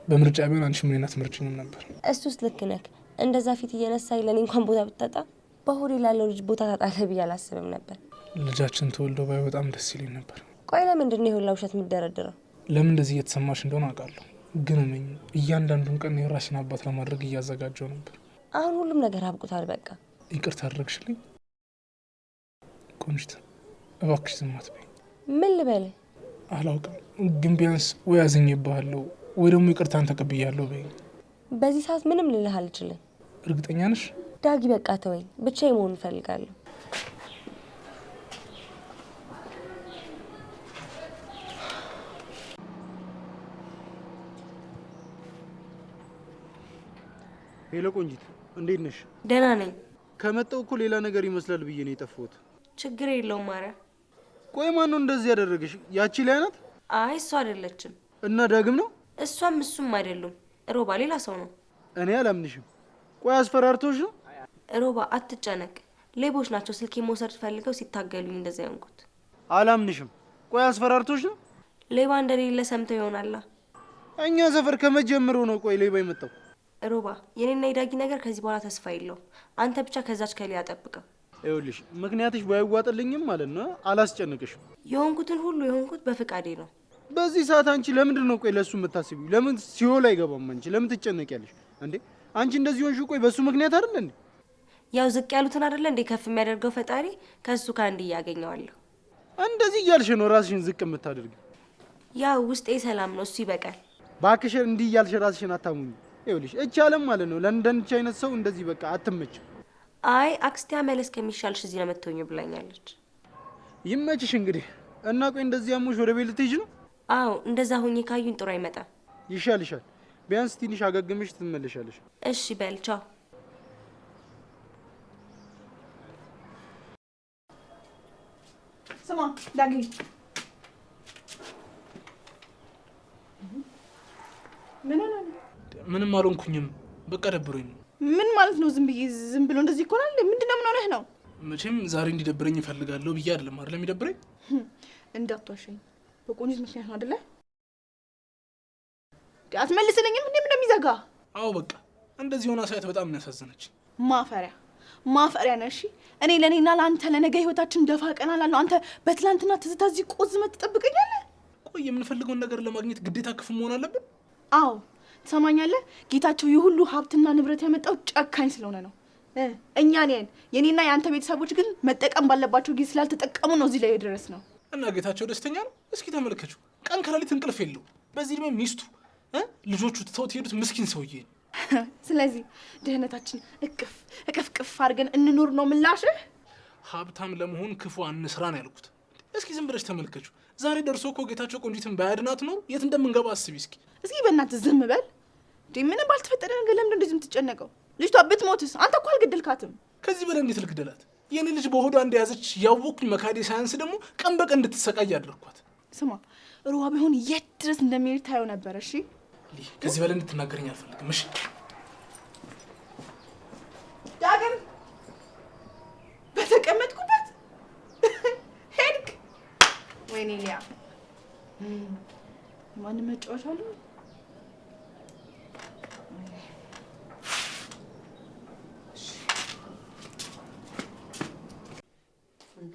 Speaker 2: በምርጫ ቢሆን አንቺ ምን አይነት ምርጭኝም ነበር።
Speaker 6: እሱስ ልክ ነህ። እንደዛ ፊት እየነሳ ለኔ እንኳን ቦታ ብታጣ በሆዴ ላለው ልጅ ቦታ ታጣለህ ብዬ አላስብም ነበር።
Speaker 2: ልጃችን ተወልዶ ባይ በጣም ደስ ይለኝ ነበር።
Speaker 6: ቆይ ለምንድን ነው የሁላ ውሸት የምትደረድረው?
Speaker 2: ለምን እንደዚህ እየተሰማሽ እንደሆነ አውቃለሁ። ግን እመኝ፣ እያንዳንዱን ቀን የራስሽን አባት ለማድረግ እያዘጋጀው ነበር።
Speaker 6: አሁን ሁሉም ነገር አብቁታል። በቃ
Speaker 2: ይቅርታ አድርግሽልኝ ቆንጂት። እባክሽ ዝም አትበይ።
Speaker 6: ምን ልበልህ?
Speaker 2: አላውቅም፣ ግን ቢያንስ ወይ አዝኜብሃለሁ ወይ ደግሞ ይቅርታን ተቀብያለሁ በይ።
Speaker 6: በዚህ ሰዓት ምንም ልልህ አልችልም።
Speaker 2: እርግጠኛ ነሽ?
Speaker 6: ዳጊ በቃ ተወኝ። ብቻዬን መሆን እፈልጋለሁ።
Speaker 3: ሄሎ ቆንጂት፣ እንዴት ነሽ?
Speaker 6: ደህና ነኝ።
Speaker 3: ከመጣሁ እኮ ሌላ ነገር ይመስላል ብዬ ነው የጠፋሁት።
Speaker 6: ችግር የለውም። ማርያ።
Speaker 3: ቆይ ማን ነው እንደዚህ ያደረገሽ? ያቺ ላይ ናት?
Speaker 6: አይ እሷ አይደለችም።
Speaker 3: እና ዳግም ነው?
Speaker 6: እሷም እሱም አይደሉም። ሮባ ሌላ ሰው ነው።
Speaker 3: እኔ አላምንሽም። ቆይ አስፈራርቶሽ ነው?
Speaker 6: ሮባ አትጨነቅ። ሌቦች ናቸው ስልኬ መውሰድ ፈልገው ሲታገሉኝ እንደዛ ያንኩት።
Speaker 3: አላምንሽም። ቆይ አስፈራርቶሽ ነው?
Speaker 6: ሌባ እንደሌለ ሰምተው ይሆናላ።
Speaker 3: እኛ ሰፈር ከመጀመሩ ነው ቆይ ሌባ የመጣው።
Speaker 6: ሮባ የኔና የዳጊ ነገር ከዚህ በኋላ ተስፋ የለውም። አንተ ብቻ ከዛች ከሊያ ጠብቀው።
Speaker 3: ይኸውልሽ ምክንያትሽ ባይዋጥልኝም ማለት ነው አላስጨንቅሽም።
Speaker 6: የሆንኩትን ሁሉ የሆንኩት በፍቃዴ ነው።
Speaker 3: በዚህ ሰዓት አንቺ ለምንድን ነው ቆይ ለሱ የምታስቢው? ለምን ሲኦል አይገባም? አንቺ ለምን ትጨነቂያለሽ እንዴ? አንቺ እንደዚህ ሆንሽ ቆይ በሱ ምክንያት አይደል እንዴ?
Speaker 6: ያው ዝቅ ያሉትን አይደለ እንዴ ከፍ የሚያደርገው ፈጣሪ። ከሱ ከአንድ እያገኘዋለሁ።
Speaker 3: እንደዚህ እያልሽ ነው ራስሽን ዝቅ የምታደርጊው?
Speaker 6: ያው ውስጤ ሰላም ነው፣ እሱ ይበቃል።
Speaker 3: ባክሽ እንዲህ እያልሽ ራስሽን አታሙኝ። ይኸውልሽ እቺ ዓለም ማለት ነው ለእንደንቺ አይነት ሰው እንደዚህ በቃ አትመችም።
Speaker 6: አይ አክስቴ መለስ ከሚሻልሽ እዚህ ነው መተውኝ ብላኛለች።
Speaker 3: ይመችሽ እንግዲህ። እና ቆይ እንደዚህ አሞሽ ወደ ቤት ልትሄጂ ነው?
Speaker 6: አዎ እንደዛ ሆኜ ካዩኝ ጥሩ አይመጣም።
Speaker 3: ይሻልሻል። ቢያንስ ትንሽ አገግመሽ ትመለሻለሽ።
Speaker 6: እሺ በል ቻው።
Speaker 4: ስማ ዳጊ፣ ምን ሆነ?
Speaker 2: ምንም አልሆንኩኝም። በቃ ደብሮኝ ነው።
Speaker 4: ምን ማለት ነው? ዝም ብሎ እንደዚህ ይኮናል? ምንድነው? ምን ሆነህ ነው?
Speaker 2: መቼም ዛሬ እንዲደብረኝ እፈልጋለሁ ብዬ አይደለም አይደለም የሚደብረኝ።
Speaker 4: እንዳትዋሸኝ። በቆንጂት ምክንያት ነው አይደለ? አትመልስልኝም? እንዴ ምን እንደሚዘጋ?
Speaker 2: አዎ በቃ እንደዚህ ሆና ሳይት በጣም ነው ያሳዘነች።
Speaker 4: ማፈሪያ ነህ። እሺ እኔ ለኔና ለአንተ ለነገ ህይወታችን ደፋ ቀና ላለሁ፣ አንተ በትላንትና ትዝታ እዚህ ቆዝመህ ትጠብቀኛለህ?
Speaker 2: ቆይ የምንፈልገውን ነገር ለማግኘት ግዴታ ክፉ መሆን አለብን?
Speaker 4: አዎ ትሰማኛለህ? ጌታቸው የሁሉ ሀብትና ንብረት ያመጣው ጨካኝ ስለሆነ ነው። እኛ ነን የኔና የአንተ ቤተሰቦች ግን መጠቀም ባለባቸው ጊዜ ስላልተጠቀሙ ነው እዚህ ላይ የደረስነው።
Speaker 2: እና ጌታቸው ደስተኛ ነው? እስኪ ተመልከቹ። ቀን ከሌሊት እንቅልፍ የለው። በዚህ እድሜ ሚስቱ ልጆቹ ትተውት ሄዱት ምስኪን ሰውዬ።
Speaker 4: ስለዚህ ድህነታችን እቅፍ አድርገን እንኑር ነው ምላሽህ?
Speaker 2: ሀብታም ለመሆን ክፉ አንስራ ነው ያልኩት። እስኪ ዝም ብለሽ ተመልከቹ። ዛሬ ደርሶ እኮ ጌታቸው ቆንጂትን ባያድናት ነው የት እንደምንገባ አስቢ እስኪ በእናትህ
Speaker 4: ዝም በል። ምንም ባልተፈጠረ ነገር ለምን እንደዚህ የምትጨነቀው? ልጅቷ ብትሞትስ? አንተ እኮ አልገደልካትም።
Speaker 2: ከዚህ በላይ እንዴት ልግደላት? የኔ ልጅ በሆዷ እንደያዘች ያወቅኩኝ መካዴ ሳያንስ ደግሞ ቀን በቀን እንድትሰቃይ ያደርኳት።
Speaker 4: ስማ ሩዋ ቢሆን የት ድረስ እንደሚሄድ ታየው ነበር። እሺ
Speaker 2: ከዚህ በላይ እንድትናገረኝ አልፈልግም። እሺ
Speaker 4: ዳግም በተቀመጥኩበት ሄድክ። ወይኔ ሊያ ማን መጫወቻ አሉ?
Speaker 1: እንዴ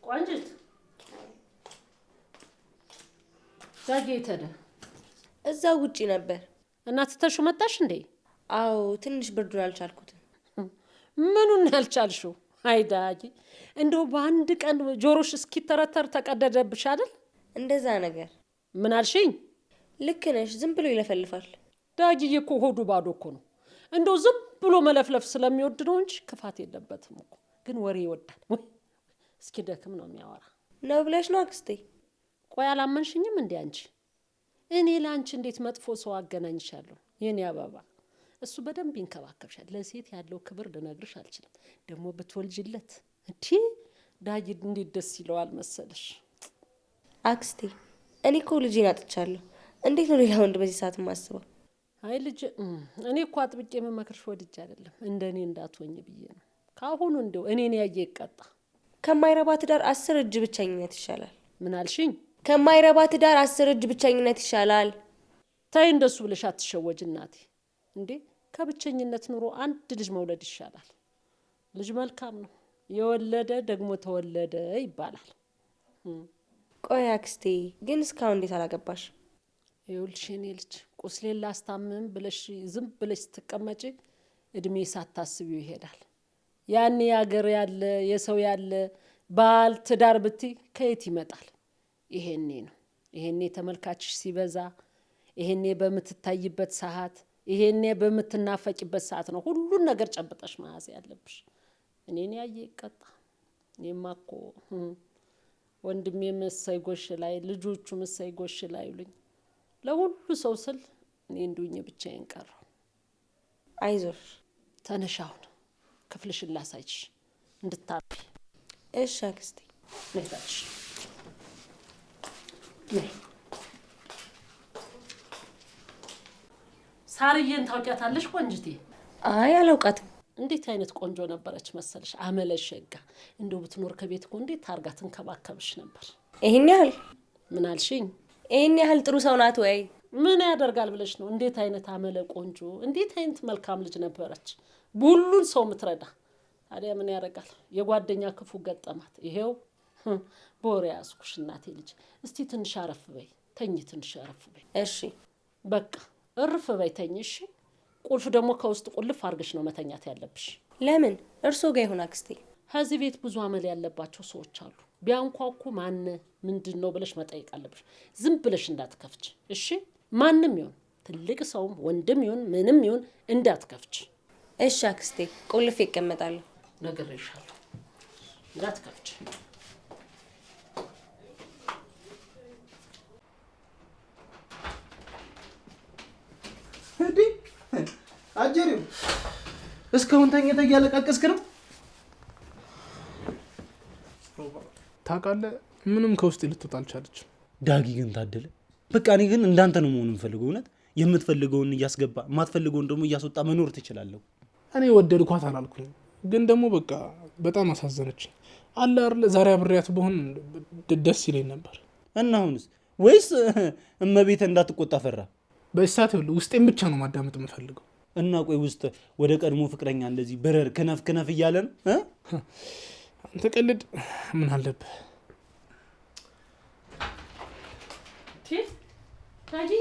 Speaker 1: ቆንጅት ዳጊ ተደ
Speaker 6: እዛው ውጪ ነበር።
Speaker 1: እና ትተሹ መጣሽ እንዴ?
Speaker 6: አዎ ትንሽ ብርዱን አልቻልኩትም።
Speaker 1: ምኑን ያልቻልሽው? አይ ዳጊ እንደው በአንድ ቀን ጆሮሽ እስኪተረተር ተቀደደብሽ አይደል?
Speaker 6: እንደዛ ነገር።
Speaker 1: ምን አልሽኝ?
Speaker 6: ልክ ነሽ፣ ዝም ብሎ ይለፈልፋል።
Speaker 1: ዳጊዬ እኮ ሆዱ ባዶ እኮ ነው። እንደው ዝም ብሎ መለፍለፍ ስለሚወድ ነው እንጂ ክፋት የለበትም እኮ። ግን ወሬ ይወዳል። እስኪ ደክም ነው የሚያወራ
Speaker 6: ነው ብለሽ ነው አክስቴ?
Speaker 1: ቆይ አላመንሽኝም እንዴ አንቺ? እኔ ለአንቺ እንዴት መጥፎ ሰው አገናኝሻለሁ? የኔ አበባ እሱ በደንብ ይንከባከብሻል። ለሴት ያለው ክብር ልነግርሽ አልችልም። ደግሞ ብትወልጅለት እንዴ ዳጊ እንዴት ደስ ይለዋል መሰለሽ።
Speaker 6: አክስቴ እኔ እኮ ልጄን አጥቻለሁ። እንዴት ነው ሌላ ወንድ በዚህ ሰዓት የማስበው?
Speaker 1: አይ ልጅ እኔ እኮ አጥብቄ የምመክርሽ ወድጄ አይደለም፣ እንደኔ እንዳትሆኝ ብዬ ነው። ካሁኑ እንደው እኔን ያየ ይቀጣ።
Speaker 6: ከማይረባ ትዳር 10 እጅ ብቸኝነት ይሻላል።
Speaker 1: ምን አልሽኝ?
Speaker 6: ከማይረባ ትዳር 10 እጅ ብቸኝነት ይሻላል።
Speaker 1: ታይ እንደሱ ብለሽ አትሸወጅ እናቴ። እንዴ ከብቸኝነት ኑሮ አንድ ልጅ መውለድ ይሻላል። ልጅ መልካም ነው፣ የወለደ ደግሞ ተወለደ ይባላል።
Speaker 6: ቆይ አክስቴ ግን እስካሁን እንዴት አላገባሽ?
Speaker 1: ይኸውልሽ የኔ ልጅ ቁስሌን ላስታምም ብለሽ ዝም ብለሽ ስትቀመጪ እድሜ ሳታስቢው ይሄዳል። ያኔ ያገር ያለ የሰው ያለ ባል ትዳር ብትይ ከየት ይመጣል? ይሄኔ ነው። ይሄኔ ተመልካችሽ ሲበዛ፣ ይሄኔ በምትታይበት ሰዓት፣ ይሄኔ በምትናፈቂበት ሰዓት ነው ሁሉን ነገር ጨብጠሽ መያዝ ያለብሽ። እኔን ያየ ይቀጣ። እኔማ እኮ ወንድሜ መሳይ ጎሽ ላይ ልጆቹ መሳይ ጎሽ ላይ ይሉኝ ለሁሉ ሰው ስል እኔ እንዱኝ ብቻዬን ቀረሁ።
Speaker 6: አይዞሽ
Speaker 1: ተነሻውን ክፍልሽን ላሳይሽ እንድታርፊ።
Speaker 6: እሺ አክስቴ
Speaker 1: ነታች ነይ። ሳርዬን ታውቂያታለሽ ቆንጅቴ?
Speaker 6: አይ አላውቃትም።
Speaker 1: እንዴት አይነት ቆንጆ ነበረች መሰለሽ! አመለሸጋ እንደው ብትኖር ከቤት እኮ እንዴት ታርጋ ትንከባከብሽ ነበር።
Speaker 6: ይሄን ያህል?
Speaker 1: ምን አልሽኝ?
Speaker 6: ይሄን ያህል ጥሩ ሰው ናት ወይ?
Speaker 1: ምን ያደርጋል ብለሽ ነው? እንዴት አይነት አመለ ቆንጆ፣ እንዴት አይነት መልካም ልጅ ነበረች፣ ሁሉን ሰው ምትረዳ። ታዲያ ምን ያደርጋል የጓደኛ ክፉ ገጠማት። ይሄው በወሬ ያስኩሽ እናቴ ልጅ። እስቲ ትንሽ አረፍ በይ፣ ተኝ፣ ትንሽ አረፍ በይ።
Speaker 6: እሺ
Speaker 1: በቃ እርፍ በይ፣ ተኝ። እሺ ቁልፍ ደግሞ ከውስጥ ቁልፍ አድርገሽ ነው መተኛት ያለብሽ።
Speaker 6: ለምን? እርሶ ጋር ይሆን አክስቴ?
Speaker 1: ከዚህ ቤት ብዙ አመል ያለባቸው ሰዎች አሉ። ቢያንኳኩ ማነ ምንድን ነው ብለሽ መጠየቅ አለብሽ። ዝም ብለሽ እንዳትከፍች እሺ? ማንም ይሁን ትልቅ ሰውም ወንድም ይሁን ምንም ይሁን እንዳትከፍች
Speaker 6: እሺ አክስቴ? ቁልፍ ይቀመጣል።
Speaker 1: ነግሬሻለሁ፣ እንዳትከፍች።
Speaker 3: እንዴ አጀሪው እስካሁን ተኝተህ እያለቃቀስክ ነው?
Speaker 2: ታውቃለህ ምንም ከውስጥ ልትወጣ አልቻለችም።
Speaker 3: ዳጊ ግን ታደለ። በቃ እኔ ግን እንዳንተ ነው መሆን የምፈልገው። እውነት የምትፈልገውን እያስገባ የማትፈልገውን ደግሞ እያስወጣ መኖር ትችላለህ።
Speaker 2: እኔ ወደድኳት አላልኩኝ፣ ግን ደግሞ በቃ በጣም አሳዘነች። አለ አይደል ዛሬ አብሬያት በሆን ደስ ይለኝ ነበር።
Speaker 3: እና አሁንስ ወይስ እመቤት እንዳትቆጣ ፈራ?
Speaker 2: በእሳት ይኸውልህ ውስጤን ብቻ ነው ማዳመጥ የምፈልገው።
Speaker 3: እና ቆይ ውስጥ ወደ ቀድሞ ፍቅረኛ እንደዚህ በረር ክነፍ ክነፍ እያለ ነው?
Speaker 2: አንተ ቀልድ ምን አለብህ?
Speaker 1: ታጂ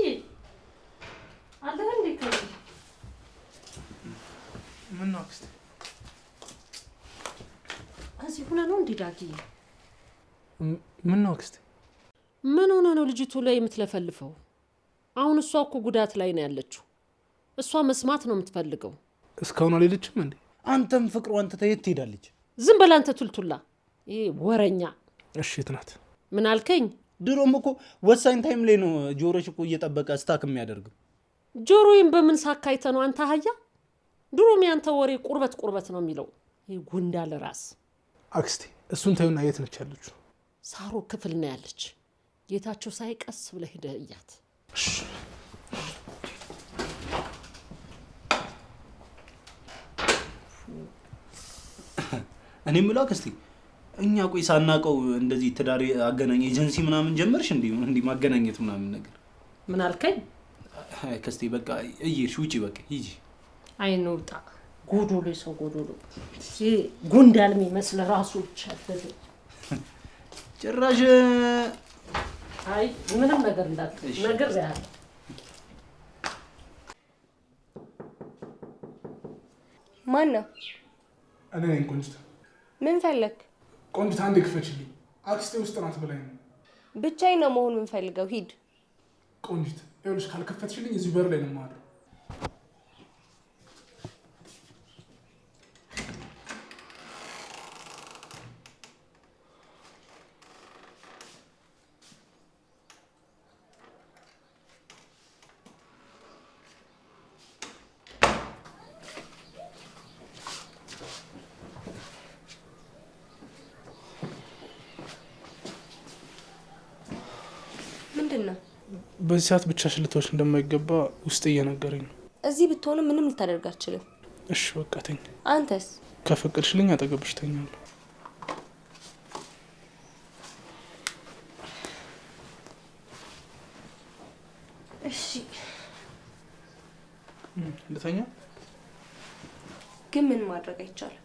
Speaker 1: አለ እንዴ? ከዚህ
Speaker 2: ምን ነው አክስቴ?
Speaker 1: እዚህ ሆነ ነው እንዴ ዳጊ?
Speaker 2: ምን ነው አክስቴ?
Speaker 1: ምን ሆነ ነው ልጅቱ ላይ የምትለፈልፈው? አሁን እሷ እኮ ጉዳት ላይ ነው ያለችው። እሷ መስማት ነው የምትፈልገው።
Speaker 2: እስካሁን አልሄደችም እንዴ?
Speaker 3: አንተም ፍቅሯን ትተህ የት ትሄዳለች?
Speaker 1: ዝም በል አንተ ቱልቱላ፣ ይሄ ወረኛ።
Speaker 2: እሺ የት ናት?
Speaker 1: ምን አልከኝ?
Speaker 3: ድሮም እኮ ወሳኝ ታይም ላይ ነው ጆሮሽ እኮ እየጠበቀ ስታክ የሚያደርገው።
Speaker 1: ጆሮዬን በምን ሳካይተ ነው አንተ አህያ? ድሮም ያንተ ወሬ ቁርበት ቁርበት ነው የሚለው። ይሄ ጉንዳለ ራስ።
Speaker 2: አክስቴ እሱን ታዩና የት ነች ያለችው?
Speaker 1: ሳሮ ክፍል ነው ያለች። ጌታቸው ሳይቀስ ብለህ ሄደህ እያት።
Speaker 3: እኔ የምለው አክስቴ እኛ ቆይ ሳናውቀው እንደዚህ ትዳር አገናኝ ኤጀንሲ ምናምን ጀመርሽ እንዲህ ማገናኘት ምናምን ነገር?
Speaker 1: ምን አልከኝ?
Speaker 3: አክስቴ በቃ እየሽ ውጪ በቃ ሂጂ።
Speaker 1: አይኑጣ ጎዶሎ ሰው ጎዶሎ ጉንዳል የሚመስል ራሱ ብቻ
Speaker 3: ጭራሽ
Speaker 1: አይ ምንም ነገር እንዳትል ነገር ያለ
Speaker 6: ማን ነው?
Speaker 2: እኔ ነኝ ቆንጅት።
Speaker 6: ምን ፈለግ?
Speaker 2: ቆንጅት አንዴ ክፈችልኝ። አክስቴ ውስጥ ናት ብላኝ ነው።
Speaker 6: ብቻዬን ነው መሆን የምፈልገው። ሂድ።
Speaker 2: ቆንጅት ይኸውልሽ፣ ካልከፈትሽልኝ እዚሁ በር ላይ ነው የማድረው።
Speaker 6: ምንድነው?
Speaker 2: በዚህ ሰዓት ብቻሽን ልትወጪ እንደማይገባ ውስጥ እየነገረኝ ነው።
Speaker 6: እዚህ ብትሆንም ምንም ልታደርግ አትችልም።
Speaker 2: እሺ በቃ ተኝ።
Speaker 6: አንተስ?
Speaker 2: ከፈቀድሽልኝ አጠገብሽ ተኛለሁ።
Speaker 6: እሺ።
Speaker 2: ልተኛ?
Speaker 6: ግን ምን ማድረግ አይቻልም።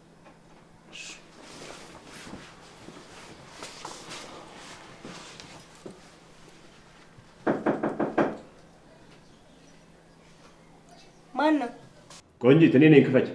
Speaker 6: ማን ነው?
Speaker 5: ቆንጂት፣ እኔ ነኝ። ክፈች።